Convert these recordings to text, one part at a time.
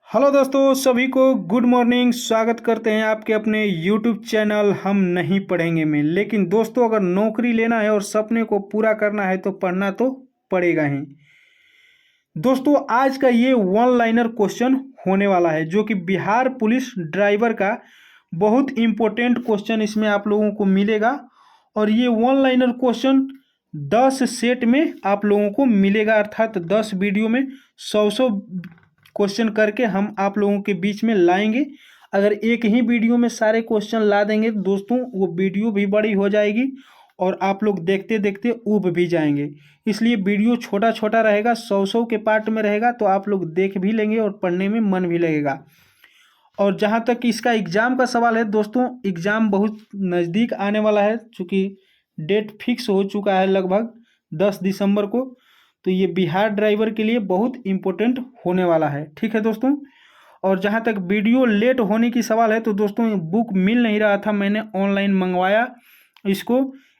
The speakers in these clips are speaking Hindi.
हेलो दोस्तों, सभी को गुड मॉर्निंग। स्वागत करते हैं आपके अपने यूट्यूब चैनल हम नहीं पढ़ेंगे में। लेकिन दोस्तों, अगर नौकरी लेना है और सपने को पूरा करना है तो पढ़ना तो पड़ेगा ही। दोस्तों, आज का ये वन लाइनर क्वेश्चन होने वाला है जो कि बिहार पुलिस ड्राइवर का बहुत इम्पोर्टेंट क्वेश्चन इसमें आप लोगों को मिलेगा। और ये वन लाइनर क्वेश्चन 10 सेट में आप लोगों को मिलेगा, अर्थात 10 वीडियो में 100 क्वेश्चन करके हम आप लोगों के बीच में लाएंगे। अगर एक ही वीडियो में सारे क्वेश्चन ला देंगे तो दोस्तों वो वीडियो भी बड़ी हो जाएगी और आप लोग देखते देखते ऊब भी जाएंगे। इसलिए वीडियो छोटा छोटा रहेगा, 100 के पार्ट में रहेगा, तो आप लोग देख भी लेंगे और पढ़ने में मन भी लगेगा। और जहाँ तक इसका एग्ज़ाम का सवाल है दोस्तों, एग्ज़ाम बहुत नज़दीक आने वाला है, चूँकि डेट फिक्स हो चुका है लगभग 10 दिसंबर को। तो ये बिहार ड्राइवर के लिए बहुत इम्पोर्टेंट होने वाला है, ठीक है दोस्तों। और जहाँ तक वीडियो लेट होने की सवाल है तो दोस्तों बुक मिल नहीं रहा था, मैंने ऑनलाइन मंगवाया इसको,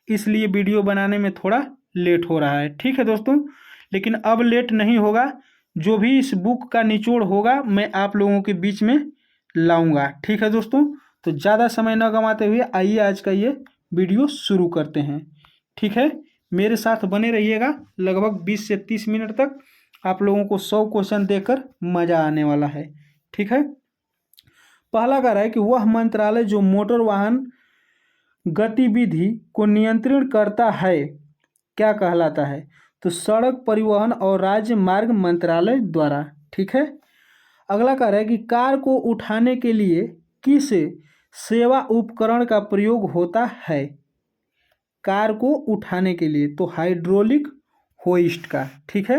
इसलिए वीडियो बनाने में थोड़ा लेट हो रहा है, ठीक है दोस्तों। लेकिन अब लेट नहीं होगा, जो भी इस बुक का निचोड़ होगा मैं आप लोगों के बीच में लाऊंगा, ठीक है दोस्तों। तो ज़्यादा समय न गंवाते हुए आइए आज का ये वीडियो शुरू करते हैं, ठीक है। मेरे साथ बने रहिएगा, लगभग 20 से 30 मिनट तक आप लोगों को 100 क्वेश्चन देकर मज़ा आने वाला है, ठीक है। पहला कह रहा है कि वह मंत्रालय जो मोटर वाहन गतिविधि को नियंत्रण करता है क्या कहलाता है? तो सड़क परिवहन और राज्य मार्ग मंत्रालय द्वारा, ठीक है। अगला कह रहा है कि कार को उठाने के लिए किस सेवा उपकरण का प्रयोग होता है? कार को उठाने के लिए तो हाइड्रोलिक होइस्ट का, ठीक है।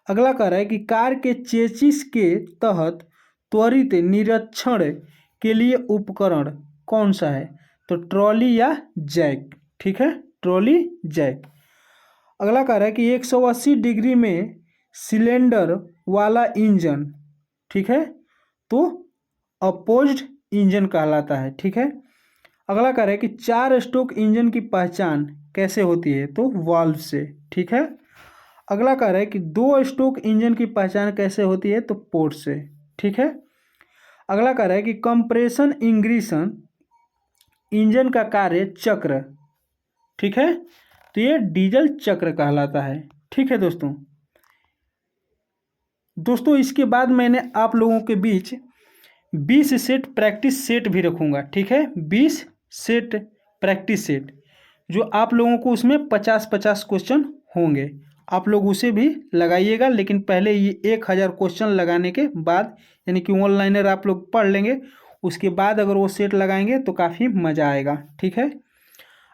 अगला कह रहा है कि कार के चेसिस के तहत त्वरित निरीक्षण के लिए उपकरण कौन सा है? तो ट्रॉली या जैक, ठीक है, ट्रॉली जैक। अगला कह रहा है कि 180 डिग्री में सिलेंडर वाला इंजन, ठीक है, तो अपोज्ड इंजन कहलाता है, ठीक है। अगला कह रहा है कि 4 स्ट्रोक इंजन की पहचान कैसे होती है? तो वाल्व से, ठीक है। अगला कह रहा है कि 2 स्ट्रोक इंजन की पहचान कैसे होती है? तो पोर्ट से, ठीक है। अगला कह रहा है कि कंप्रेशन इंग्रीशन इंजन का कार्य चक्र, ठीक है, तो ये डीजल चक्र कहलाता है, ठीक है दोस्तों। इसके बाद मैंने आप लोगों के बीच 20 सेट प्रैक्टिस सेट भी रखूँगा, ठीक है, 20 सेट प्रैक्टिस सेट, जो आप लोगों को उसमें 50-50 क्वेश्चन होंगे। आप लोग उसे भी लगाइएगा, लेकिन पहले ये 1000 क्वेश्चन लगाने के बाद, यानी कि वन लाइनर आप लोग पढ़ लेंगे, उसके बाद अगर वो सेट लगाएंगे तो काफ़ी मज़ा आएगा, ठीक है।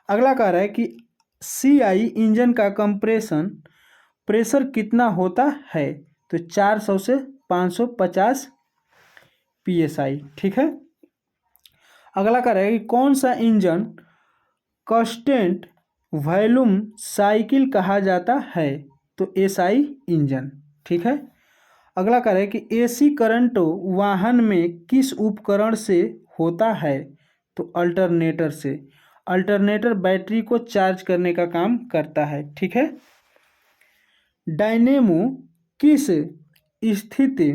अगला कह रहा है कि CI इंजन का कंप्रेशन प्रेशर कितना होता है? तो 400 से 550 PSI, ठीक है। अगला कह रहा है कि कौन सा इंजन कांस्टेंट वॉल्यूम साइकिल कहा जाता है? तो SI इंजन, ठीक है। अगला कह रहा है कि AC करंट वाहन में किस उपकरण से होता है? तो अल्टरनेटर से। अल्टरनेटर बैटरी को चार्ज करने का काम करता है, ठीक है। डायनेमो किस स्थिति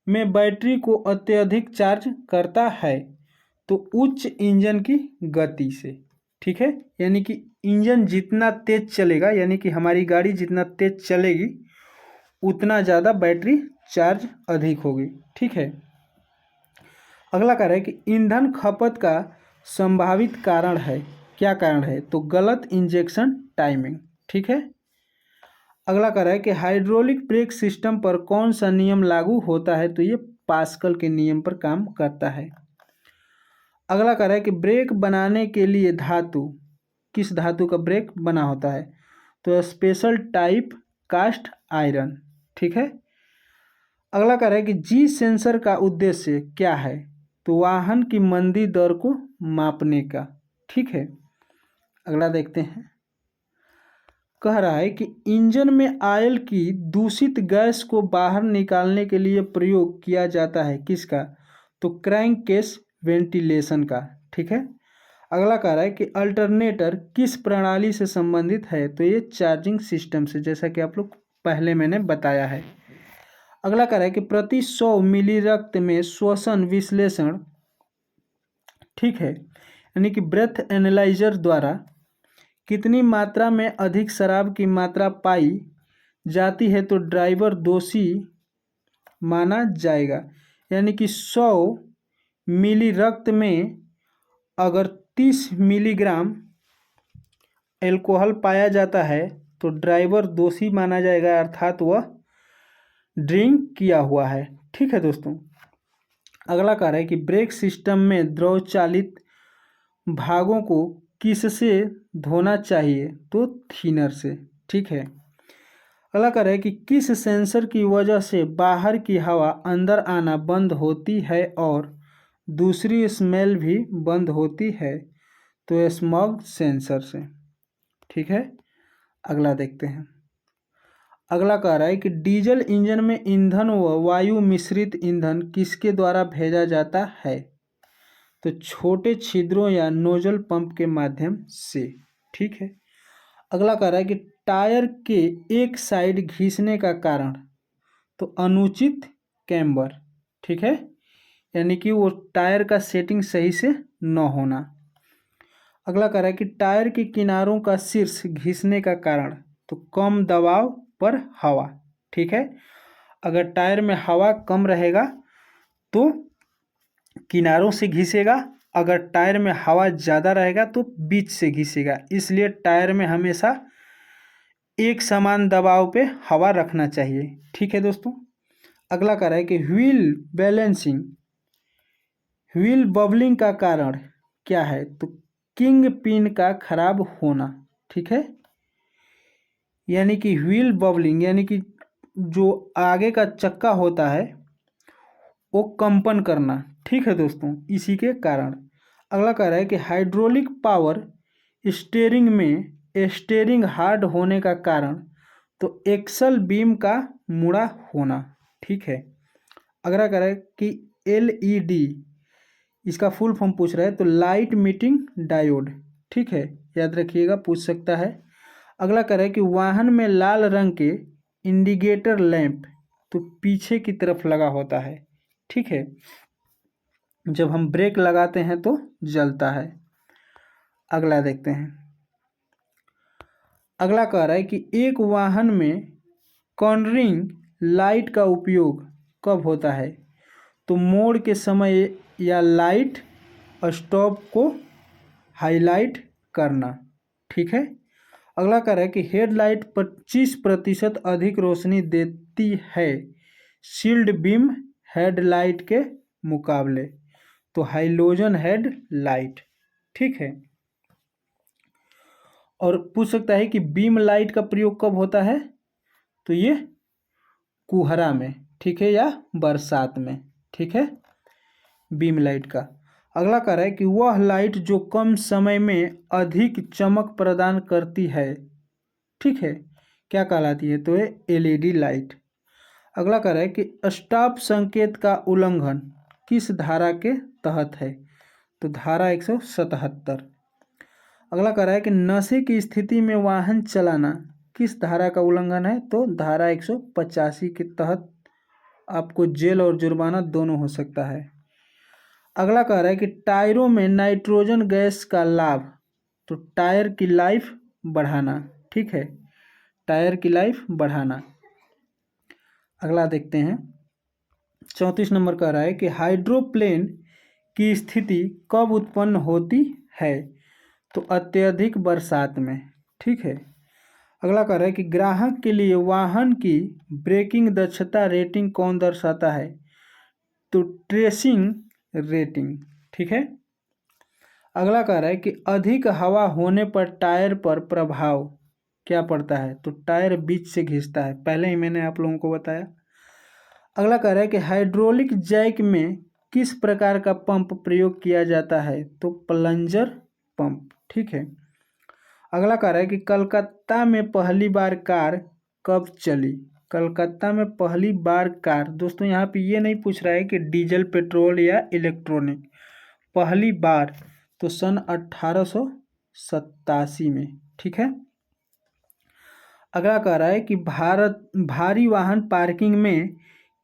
में बैटरी को अत्यधिक चार्ज करता है? तो उच्च इंजन की गति से, ठीक है। यानी कि इंजन जितना तेज चलेगा, यानी कि हमारी गाड़ी जितना तेज चलेगी उतना ज़्यादा बैटरी चार्ज अधिक होगी, ठीक है। अगला कह रहा है कि ईंधन खपत का संभावित कारण है, क्या कारण है? तो गलत इंजेक्शन टाइमिंग, ठीक है। अगला कह रहा है कि हाइड्रोलिक ब्रेक सिस्टम पर कौन सा नियम लागू होता है? तो ये पास्कल के नियम पर काम करता है। अगला कह रहा है कि ब्रेक बनाने के लिए धातु, किस धातु का ब्रेक बना होता है? तो स्पेशल टाइप कास्ट आयरन, ठीक है। अगला कह रहा है कि जी सेंसर का उद्देश्य क्या है? तो वाहन की मंदी दर को मापने का, ठीक है। अगला देखते हैं, कह रहा है कि इंजन में ऑयल की दूषित गैस को बाहर निकालने के लिए प्रयोग किया जाता है किसका? तो क्रैंक केस वेंटिलेशन का, ठीक है। अगला कह रहा है कि अल्टरनेटर किस प्रणाली से संबंधित है? तो ये चार्जिंग सिस्टम से, जैसा कि आप लोग पहले मैंने बताया है। अगला कह रहा है कि प्रति 100 मिली रक्त में श्वसन विश्लेषण, ठीक है, यानी कि ब्रेथ एनालाइजर द्वारा कितनी मात्रा में अधिक शराब की मात्रा पाई जाती है तो ड्राइवर दोषी माना जाएगा। यानी कि 100 मिली रक्त में अगर 30 मिलीग्राम एल्कोहल पाया जाता है तो ड्राइवर दोषी माना जाएगा, अर्थात वह ड्रिंक किया हुआ है। ठीक है दोस्तों। अगला कार्य है कि ब्रेक सिस्टम में द्रव चालित भागों को किससे धोना चाहिए तो थिनर से। ठीक है। अगला कार्य है कि किस सेंसर की वजह से बाहर की हवा अंदर आना बंद होती है और दूसरी स्मेल भी बंद होती है तो स्मॉग सेंसर से। ठीक है। अगला देखते हैं। अगला कह रहा है कि डीजल इंजन में ईंधन व वायु मिश्रित ईंधन किसके द्वारा भेजा जाता है तो छोटे छिद्रों या नोजल पंप के माध्यम से। ठीक है। अगला कह रहा है कि टायर के एक साइड घिसने का कारण तो अनुचित कैम्बर। ठीक है, यानी कि वो टायर का सेटिंग सही से न होना। अगला कह रहा है कि टायर के किनारों का शीर्ष घिसने का कारण तो कम दबाव पर हवा। ठीक है, अगर टायर में हवा कम रहेगा तो किनारों से घिसेगा, अगर टायर में हवा ज़्यादा रहेगा तो बीच से घिसेगा। इसलिए टायर में हमेशा एक समान दबाव पे हवा रखना चाहिए। ठीक है दोस्तों। अगला कह रहा है कि व्हील बैलेंसिंग, व्हील बबलिंग का कारण क्या है तो किंग पिन का खराब होना। ठीक है, यानी कि व्हील बबलिंग यानी कि जो आगे का चक्का होता है वो कंपन करना। ठीक है दोस्तों, इसी के कारण। अगला कह रहा है कि हाइड्रोलिक पावर स्टीयरिंग में स्टीयरिंग हार्ड होने का कारण तो एक्सल बीम का मुड़ा होना। ठीक है। अगला कह रहा है कि एलईडी, इसका फुल फॉर्म पूछ रहा है तो लाइट मीटिंग डायोड। ठीक है, याद रखिएगा, पूछ सकता है। अगला कह रहा है कि वाहन में लाल रंग के इंडिकेटर लैंप तो पीछे की तरफ लगा होता है। ठीक है, जब हम ब्रेक लगाते हैं तो जलता है। अगला देखते हैं। अगला कह रहा है कि एक वाहन में कॉर्नरिंग लाइट का उपयोग कब होता है तो मोड़ के समय या लाइट स्टॉप को हाईलाइट करना। ठीक है। अगला कह रहा है कि हेडलाइट 25% अधिक रोशनी देती है शील्ड बीम हेडलाइट के मुकाबले तो हाइलोजन हेडलाइट। ठीक है। और पूछ सकता है कि बीम लाइट का प्रयोग कब होता है तो ये कुहरा में। ठीक है, या बरसात में। ठीक है, बीम लाइट का। अगला कह रहा है कि वह लाइट जो कम समय में अधिक चमक प्रदान करती है, ठीक है, क्या कहलाती है तो ये एलईडी लाइट। अगला कह रहा है कि स्टॉप संकेत का उल्लंघन किस धारा के तहत है तो धारा 177। अगला कह रहा है कि नशे की स्थिति में वाहन चलाना किस धारा का उल्लंघन है तो धारा 185 के तहत आपको जेल और जुर्माना दोनों हो सकता है। अगला कह रहा है कि टायरों में नाइट्रोजन गैस का लाभ तो टायर की लाइफ बढ़ाना। ठीक है, टायर की लाइफ बढ़ाना। अगला देखते हैं। 34 नंबर कह रहा है कि हाइड्रोप्लेन की स्थिति कब उत्पन्न होती है तो अत्यधिक बरसात में। ठीक है। अगला कह रहा है कि ग्राहक के लिए वाहन की ब्रेकिंग दक्षता रेटिंग कौन दर्शाता है तो ट्रेसिंग रेटिंग। ठीक है। अगला कह रहा है कि अधिक हवा होने पर टायर पर प्रभाव क्या पड़ता है तो टायर बीच से घिसता है, पहले ही मैंने आप लोगों को बताया। अगला कह रहा है कि हाइड्रोलिक जैक में किस प्रकार का पंप प्रयोग किया जाता है तो प्लंजर पंप। ठीक है। अगला कह रहा है कि कलकत्ता में पहली बार कार कब चली। कलकत्ता में पहली बार कार, दोस्तों यहाँ पे ये नहीं पूछ रहा है कि डीजल पेट्रोल या इलेक्ट्रॉनिक, पहली बार तो सन 1887 में। ठीक है। अगला कह रहा है कि भारी वाहन पार्किंग में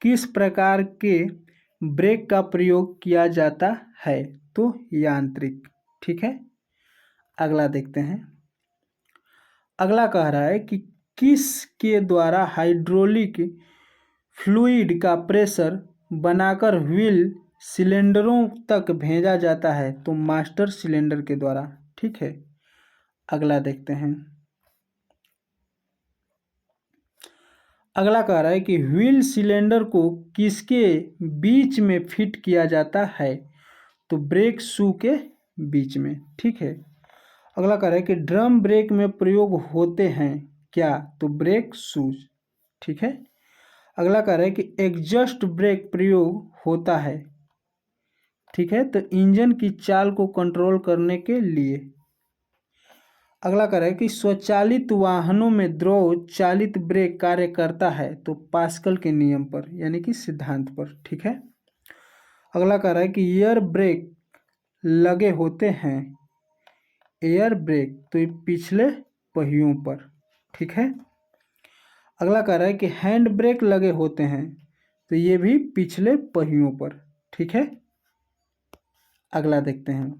किस प्रकार के ब्रेक का प्रयोग किया जाता है? तो यांत्रिक। ठीक है, अगला देखते हैं। अगला कह रहा है कि किस के द्वारा हाइड्रोलिक फ्लूइड का प्रेशर बनाकर व्हील सिलेंडरों तक भेजा जाता है? तो मास्टर सिलेंडर के द्वारा। ठीक है, अगला देखते हैं। अगला कह रहा है कि व्हील सिलेंडर को किसके बीच में फिट किया जाता है? तो ब्रेक शू के बीच में। ठीक है, अगला कह रहा है कि ड्रम ब्रेक में प्रयोग होते हैं क्या? तो ब्रेक शूज। ठीक है, अगला कह रहा है कि एग्जॉस्ट ब्रेक प्रयोग होता है। ठीक है, तो इंजन की चाल को कंट्रोल करने के लिए। अगला कह रहा है कि स्वचालित वाहनों में द्रव चालित ब्रेक कार्य करता है? तो पास्कल के नियम पर यानी कि सिद्धांत पर। ठीक है, अगला कह रहा है कि एयर ब्रेक लगे होते हैं। एयर ब्रेक तो ये पिछले पहियों पर। ठीक है, अगला कह रहा है कि हैंड ब्रेक लगे होते हैं, तो ये भी पिछले पहियों पर। ठीक है, अगला देखते हैं।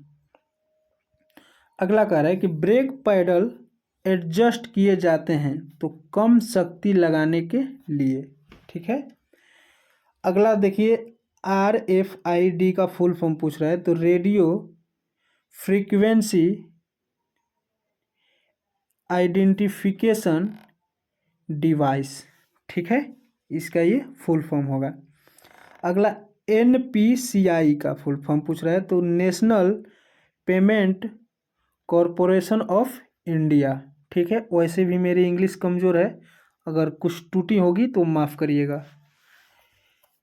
अगला कह रहा है कि ब्रेक पैडल एडजस्ट किए जाते हैं तो कम शक्ति लगाने के लिए। ठीक है, अगला देखिए, RFID का फुल फॉर्म पूछ रहा है। तो रेडियो फ्रीक्वेंसी आइडेंटिफिकेशन डिवाइस। ठीक है, इसका ये फुल फॉर्म होगा। अगला NPCI का फुल फॉर्म पूछ रहा है। तो national payment corporation of India. ठीक है, वैसे भी मेरी इंग्लिश कमज़ोर है, अगर कुछ त्रुटि होगी तो माफ़ करिएगा।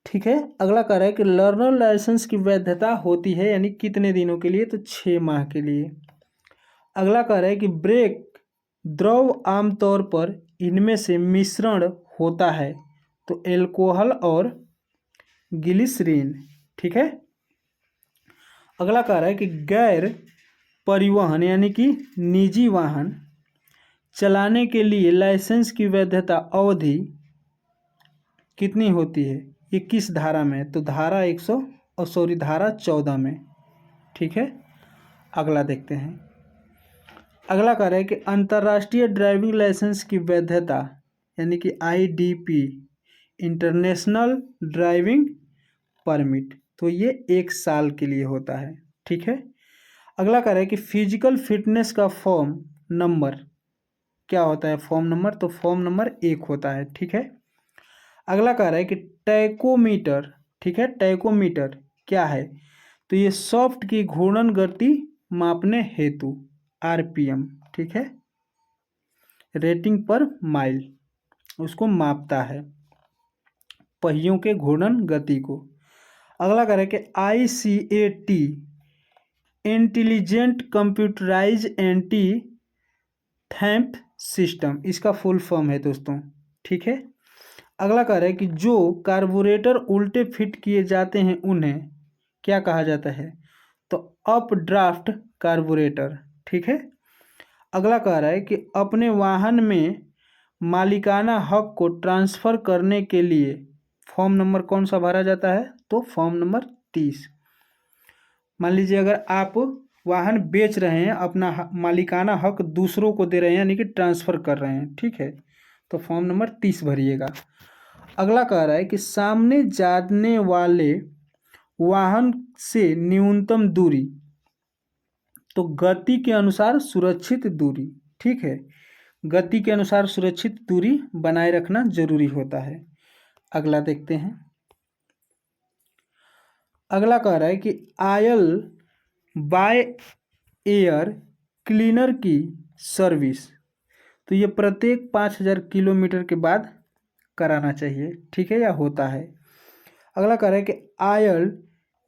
ठीक है, अगला कह रहा है कि लर्नर लाइसेंस की वैधता होती है यानी कितने दिनों के लिए? तो 6 माह के लिए। अगला कह रहा है कि ब्रेक द्रव आमतौर पर इनमें से मिश्रण होता है? तो एल्कोहल और ग्लिसरीन। ठीक है, अगला कह रहा है कि गैर परिवहन यानी कि निजी वाहन चलाने के लिए लाइसेंस की वैधता अवधि कितनी होती है? ये किस धारा में है? तो धारा 14 में। ठीक है, अगला देखते हैं। अगला कह रहा है कि अंतर्राष्ट्रीय ड्राइविंग लाइसेंस की वैधता यानी कि IDP इंटरनेशनल ड्राइविंग परमिट, तो ये 1 साल के लिए होता है। ठीक है, अगला कह रहा है कि फिजिकल फिटनेस का फॉर्म नंबर क्या होता है? फॉर्म नंबर, तो फॉर्म नंबर 1 होता है। ठीक है, अगला कह रहा है कि टैकोमीटर। ठीक है, टैकोमीटर क्या है? तो ये सॉफ्ट की घूर्णन गति मापने हेतु RPM। ठीक है, रेटिंग पर माइल उसको मापता है, पहियों के घूर्णन गति को। अगला कह रहा है कि ICAT intelligent computerize anti theft system, इसका फुल फॉर्म है दोस्तों। ठीक है, अगला कह रहा है कि जो कार्बोरेटर उल्टे फिट किए जाते हैं उन्हें क्या कहा जाता है? तो अप ड्राफ्ट कार्बोरेटर। ठीक है, अगला कह रहा है कि अपने वाहन में मालिकाना हक को ट्रांसफ़र करने के लिए फॉर्म नंबर कौन सा भरा जाता है? तो फॉर्म नंबर 30। मान लीजिए अगर आप वाहन बेच रहे हैं, अपना मालिकाना हक दूसरों को दे रहे हैं यानी कि ट्रांसफ़र कर रहे हैं। ठीक है, तो फॉर्म नंबर 30 भरिएगा। अगला कह रहा है कि सामने जाने वाले वाहन से न्यूनतम दूरी, तो गति के अनुसार सुरक्षित दूरी। ठीक है, गति के अनुसार सुरक्षित दूरी बनाए रखना जरूरी होता है। अगला देखते हैं। अगला कह रहा है कि आयल बाय एयर क्लीनर की सर्विस, तो ये प्रत्येक 5000 किलोमीटर के बाद कराना चाहिए। ठीक है, या होता है। अगला कह रहा है कि आयल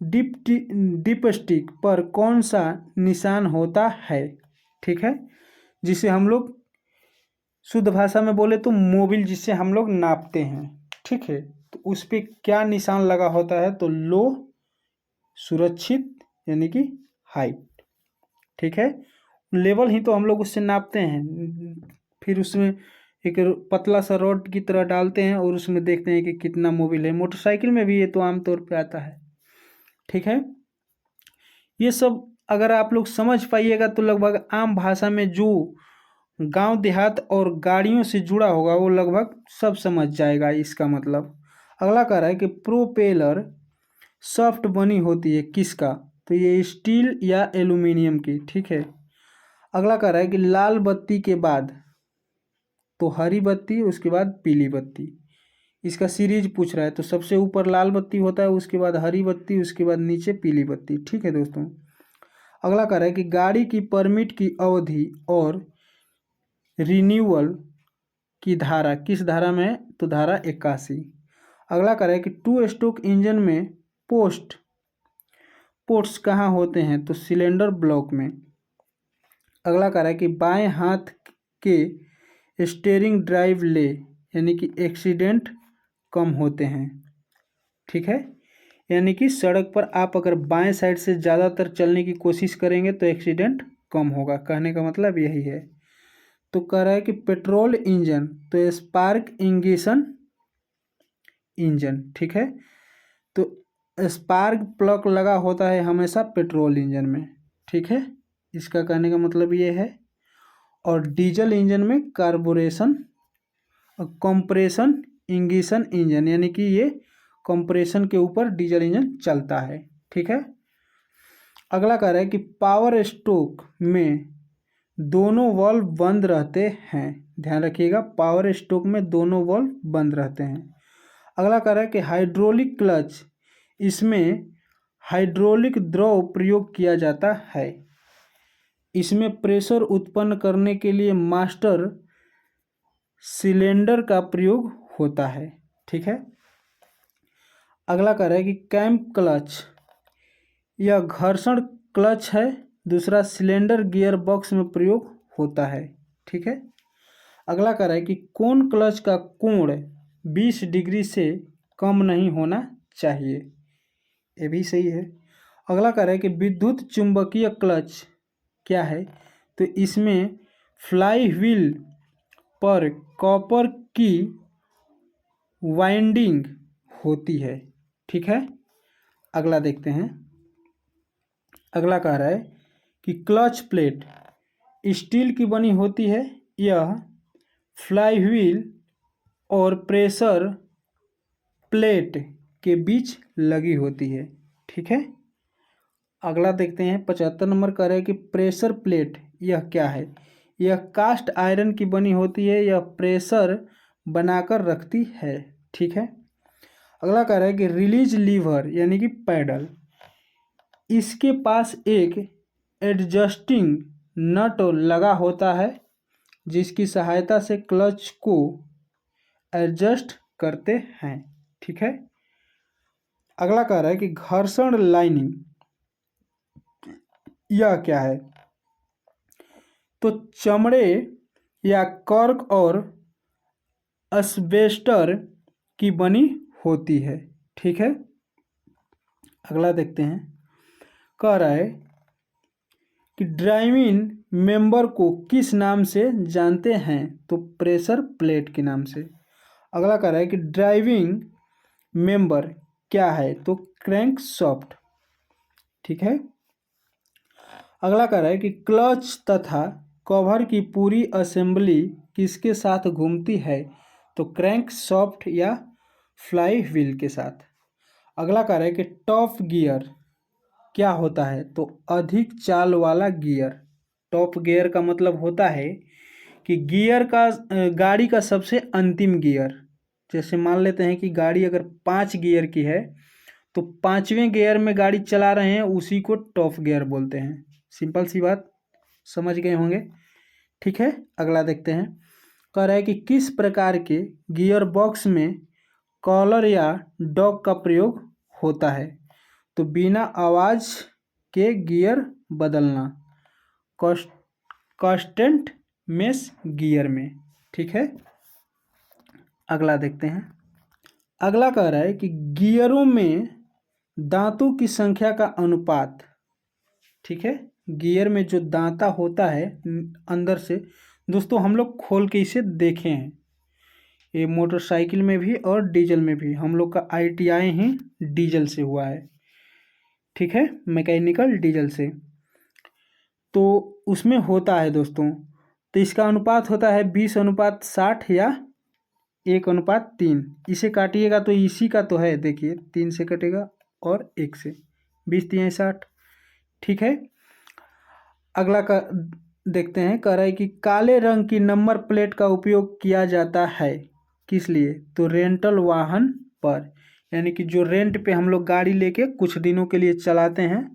डिपस्टिक पर कौन सा निशान होता है? ठीक है, जिसे हम लोग शुद्ध भाषा में बोले तो मोबिल, जिससे हम लोग नापते हैं। ठीक है, तो उस पर क्या निशान लगा होता है? तो लो, सुरक्षित यानी कि हाइट। ठीक है, लेवल ही तो हम लोग उससे नापते हैं, फिर उसमें एक पतला सा रॉड की तरह डालते हैं और उसमें देखते हैं कि कितना मोबिल है। मोटरसाइकिल में भी ये तो आमतौर पे आता है। ठीक है, ये सब अगर आप लोग समझ पाइएगा तो लगभग आम भाषा में जो गांव देहात और गाड़ियों से जुड़ा होगा वो लगभग सब समझ जाएगा इसका मतलब। अगला कह रहा है कि प्रोपेलर सॉफ्ट बनी होती है किसका, तो ये स्टील या एल्यूमिनियम की। ठीक है, अगला कह रहा है कि लाल बत्ती के बाद तो हरी बत्ती, उसके बाद पीली बत्ती, इसका सीरीज पूछ रहा है। तो सबसे ऊपर लाल बत्ती होता है, उसके बाद हरी बत्ती, उसके बाद नीचे पीली बत्ती। ठीक है दोस्तों, अगला कह रहा है कि गाड़ी की परमिट की अवधि और रिन्यूअल की धारा किस धारा में है, तो धारा 81। अगला कह रहा है कि टू स्ट्रोक इंजन में पोर्ट्स कहाँ होते हैं, तो सिलेंडर ब्लॉक में। अगला कह रहा है कि बाएं हाथ के स्टीयरिंग ड्राइव ले यानी कि एक्सीडेंट कम होते हैं। ठीक है, यानी कि सड़क पर आप अगर बाएं साइड से ज़्यादातर चलने की कोशिश करेंगे तो एक्सीडेंट कम होगा, कहने का मतलब यही है। तो कह रहा है कि पेट्रोल इंजन तो स्पार्क इग्निशन इंजन। ठीक है, तो स्पार्क प्लग लगा होता है हमेशा पेट्रोल इंजन में। ठीक है, इसका कहने का मतलब ये है। और डीजल इंजन में कार्बोरेशन कंप्रेशन इग्निशन इंजन, यानी कि ये कंप्रेशन के ऊपर डीजल इंजन चलता है। ठीक है, अगला कह रहा है कि पावर स्ट्रोक में दोनों वाल्व बंद रहते हैं। ध्यान रखिएगा, पावर स्ट्रोक में दोनों वाल्व बंद रहते हैं। अगला कह रहा है कि हाइड्रोलिक क्लच, इसमें हाइड्रोलिक द्रव प्रयोग किया जाता है। इसमें प्रेशर उत्पन्न करने के लिए मास्टर सिलेंडर का प्रयोग होता है। ठीक है, अगला कह रहा है कि कैम्प क्लच, यह घर्षण क्लच है, दूसरा सिलेंडर गियर बॉक्स में प्रयोग होता है। ठीक है, अगला कह रहा है कि कोन क्लच का कोण 20 डिग्री से कम नहीं होना चाहिए, ये भी सही है। अगला कह रहा है कि विद्युत चुंबकीय क्लच क्या है, तो इसमें फ्लाई व्हील पर कॉपर की वाइंडिंग होती है। ठीक है, अगला देखते हैं। अगला कह रहा है कि क्लच प्लेट स्टील की बनी होती है, यह फ्लाई व्हील और प्रेशर प्लेट के बीच लगी होती है। ठीक है, अगला देखते हैं। 75 नंबर कह रहा है कि प्रेशर प्लेट यह क्या है, यह कास्ट आयरन की बनी होती है, यह प्रेशर बनाकर रखती है। ठीक है, अगला कह रहा है कि रिलीज लीवर यानी कि पैडल, इसके पास एक एडजस्टिंग नट लगा होता है जिसकी सहायता से क्लच को एडजस्ट करते हैं। ठीक है, अगला कह रहा है कि घर्षण लाइनिंग यह क्या है, तो चमड़े या कॉर्क और अस्बेस्टर की बनी होती है। ठीक है, अगला देखते हैं। कह रहा है कि ड्राइविंग मेंबर को किस नाम से जानते हैं, तो प्रेशर प्लेट के नाम से। अगला कह रहा है कि ड्राइविंग मेंबर क्या है, तो क्रैंक सॉफ्ट। ठीक है, अगला कह रहा है कि क्लच तथा कवर की पूरी असेंबली किसके साथ घूमती है, तो क्रैंक सॉफ्ट या फ्लाई व्हील के साथ। अगला कह रहा है कि टॉप गियर क्या होता है, तो अधिक चाल वाला गियर। टॉप गियर का मतलब होता है कि गियर का गाड़ी का सबसे अंतिम गियर। जैसे मान लेते हैं कि गाड़ी अगर 5 गियर की है तो 5वें गियर में गाड़ी चला रहे हैं, उसी को टॉप गियर बोलते हैं। सिंपल सी बात, समझ गए होंगे। ठीक है, अगला देखते हैं। कह रहा है कि किस प्रकार के गियर बॉक्स में कॉलर या डॉग का प्रयोग होता है, तो बिना आवाज़ के गियर बदलना, कांस्टेंट मेश गियर में। ठीक है, अगला देखते हैं। अगला कह रहा है कि गियरों में दांतों की संख्या का अनुपात। ठीक है, गियर में जो दांता होता है अंदर से दोस्तों हम लोग खोल के इसे देखे हैं, ये मोटरसाइकिल में भी और डीजल में भी हम लोग का ITI ही डीजल से हुआ है, ठीक है, मैकेनिकल डीजल से। तो उसमें होता है दोस्तों, तो इसका अनुपात होता है 20:60 या 1:3। इसे काटिएगा तो इसी का तो है, देखिए 3 से कटेगा और 1 से, 20×3=60, ठीक है। अगला का देखते हैं, कह रहा है कि काले रंग की नंबर प्लेट का उपयोग किया जाता है किस लिए, तो रेंटल वाहन पर, यानी कि जो रेंट पे हम लोग गाड़ी लेके कुछ दिनों के लिए चलाते हैं,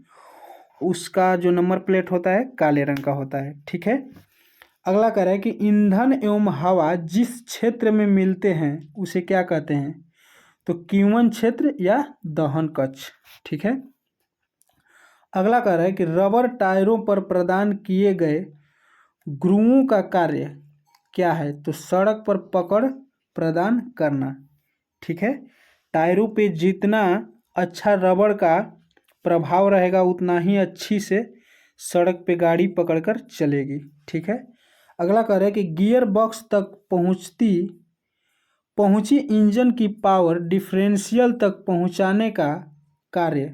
उसका जो नंबर प्लेट होता है काले रंग का होता है, ठीक है। अगला कह रहा है कि ईंधन एवं हवा जिस क्षेत्र में मिलते हैं उसे क्या कहते हैं, तो Q1 क्षेत्र या दहन कक्ष, ठीक है। अगला कह रहा है कि रबर टायरों पर प्रदान किए गए ग्रुवों का कार्य क्या है, तो सड़क पर पकड़ प्रदान करना, ठीक है। टायरों पे जितना अच्छा रबर का प्रभाव रहेगा उतना ही अच्छी से सड़क पे गाड़ी पकड़कर चलेगी, ठीक है। अगला कह रहा है कि गियर बॉक्स तक पहुंची इंजन की पावर डिफरेंशियल तक पहुंचाने का कार्य,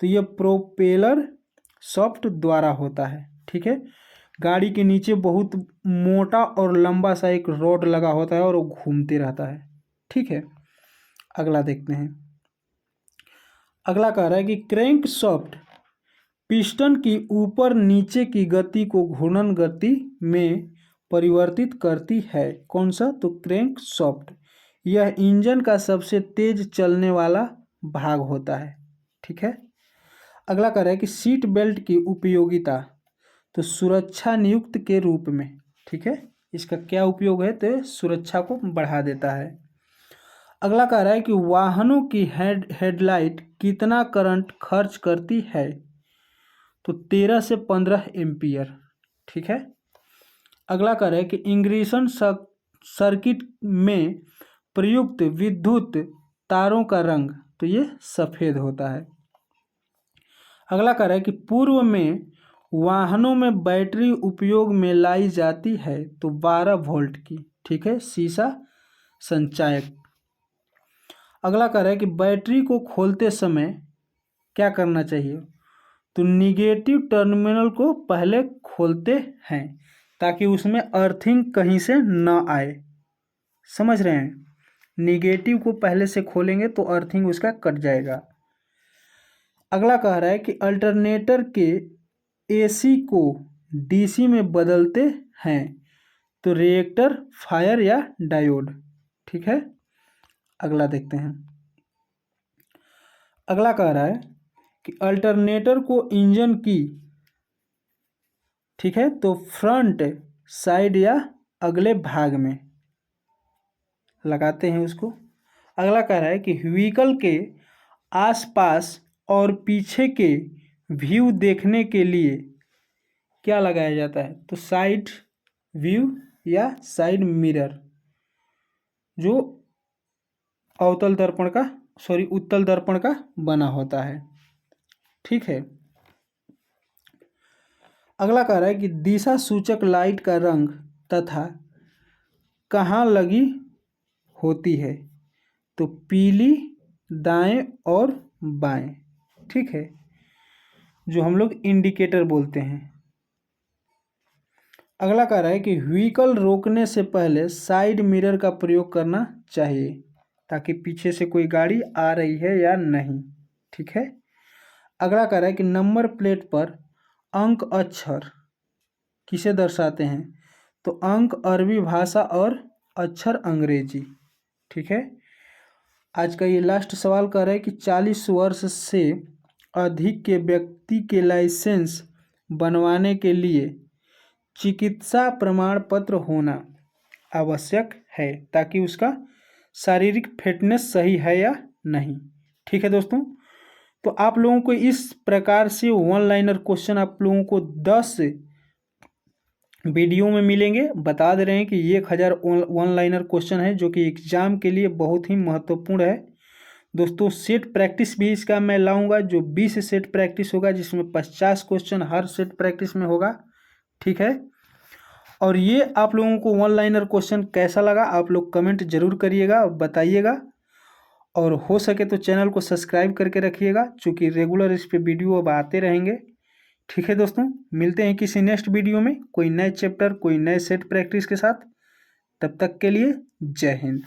तो यह प्रोपेलर शाफ्ट द्वारा होता है, ठीक है। गाड़ी के नीचे बहुत मोटा और लंबा सा एक रॉड लगा होता है और वो घूमते रहता है, ठीक है। अगला देखते हैं, अगला कह रहा है कि क्रैंक शाफ्ट पिस्टन की ऊपर नीचे की गति को घूर्णन गति में परिवर्तित करती है, कौन सा, तो क्रैंक शाफ्ट। यह इंजन का सबसे तेज चलने वाला भाग होता है, ठीक है। अगला कह रहा है कि सीट बेल्ट की उपयोगिता, तो सुरक्षा नियुक्त के रूप में, ठीक है। इसका क्या उपयोग है, तो सुरक्षा को बढ़ा देता है। अगला कह रहा है कि वाहनों की हेडलाइट कितना करंट खर्च करती है, तो 13 से 15 एम्पियर, ठीक है। अगला कह रहा है कि इंग्रेशन सर्किट में प्रयुक्त विद्युत तारों का रंग, तो ये सफ़ेद होता है। अगला कह रहा है कि पूर्व में वाहनों में बैटरी उपयोग में लाई जाती है, तो 12 वोल्ट की, ठीक है, शीशा संचायक। अगला कह रहा है कि बैटरी को खोलते समय क्या करना चाहिए, तो निगेटिव टर्मिनल को पहले खोलते हैं ताकि उसमें अर्थिंग कहीं से न आए, समझ रहे हैं। निगेटिव को पहले से खोलेंगे तो अर्थिंग उसका कट जाएगा। अगला कह रहा है कि अल्टरनेटर के AC को DC में बदलते हैं, तो रिएक्टर, फायर या डायोड, ठीक है। अगला देखते हैं, अगला कह रहा है कि अल्टरनेटर को इंजन की, ठीक है, तो फ्रंट साइड या अगले भाग में लगाते हैं उसको। अगला कह रहा है कि व्हीकल के आसपास और पीछे के व्यू देखने के लिए क्या लगाया जाता है, तो साइड व्यू या साइड मिरर, जो उत्तल दर्पण का बना होता है, ठीक है। अगला कह रहा है कि दिशा सूचक लाइट का रंग तथा कहाँ लगी होती है, तो पीली दाएं और बाएं, ठीक है, जो हम लोग इंडिकेटर बोलते हैं। अगला कह रहा है कि व्हीकल रोकने से पहले साइड मिरर का प्रयोग करना चाहिए ताकि पीछे से कोई गाड़ी आ रही है या नहीं, ठीक है। अगला कह रहा है कि नंबर प्लेट पर अंक अक्षर किसे दर्शाते हैं, तो अंक अरबी भाषा और अक्षर अंग्रेजी, ठीक है। आज का ये लास्ट सवाल कह रहा है कि 40 वर्ष से अधिक के व्यक्ति के लाइसेंस बनवाने के लिए चिकित्सा प्रमाण पत्र होना आवश्यक है ताकि उसका शारीरिक फिटनेस सही है या नहीं, ठीक है दोस्तों। तो आप लोगों को इस प्रकार से वन लाइनर क्वेश्चन आप लोगों को 10 वीडियो में मिलेंगे। बता दे रहे हैं कि 1000 वन लाइनर क्वेश्चन है जो कि एग्जाम के लिए बहुत ही महत्वपूर्ण है दोस्तों। सेट प्रैक्टिस भी इसका मैं लाऊंगा, जो 20 सेट प्रैक्टिस होगा जिसमें 50 क्वेश्चन हर सेट प्रैक्टिस में होगा, ठीक है। और ये आप लोगों को वन लाइनर क्वेश्चन कैसा लगा आप लोग कमेंट जरूर करिएगा और बताइएगा। और हो सके तो चैनल को सब्सक्राइब करके रखिएगा, क्योंकि रेगुलर इस पे वीडियो अब आते रहेंगे। ठीक है दोस्तों, मिलते हैं किसी नेक्स्ट वीडियो में कोई नए चैप्टर कोई नए सेट प्रैक्टिस के साथ। तब तक के लिए जय हिंद।